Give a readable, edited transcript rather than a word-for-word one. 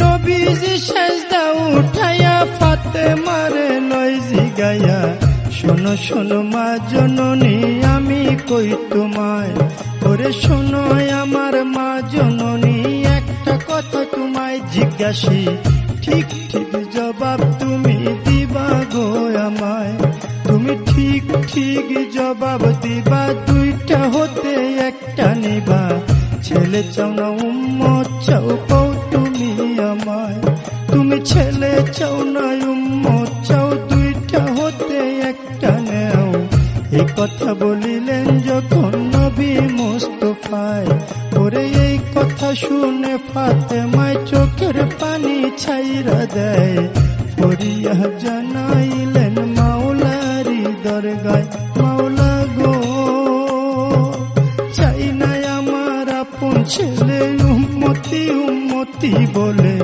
নবীজি সেজদা উঠাইয়া ফাতেমারে লয় জিগাইয়া, শোনো শোনো মা জননী আমি কই তোমায়, ওরে শোনো আমার মা জননী একটা কথা তোমায় জিজ্ঞাসি, ঠিক ঠিক জবাব তুমি দিবা গো আমায়, তুমি ঠিক ঠিক জবাব দিবা, দুইটা হতে একটা নিবা, ছেলে চাও না উম্মত চাও কও তুমি আমায়, তুমি ছেলে চাও না উম্মত চাও, দুইটা হতে একটা নেও। এই কথা বলিলেন যখন নবী মুস্তাফায়, ওরে এই কথা শুনে ফাতেমায় চোখের পানি ছাইরা দেয়, ফরিয়া জানাইলেন মাওলারি দরগায়, মাওলা গো চাই না আমার আপন ছেলে উম্মতি উম্মতি বলে।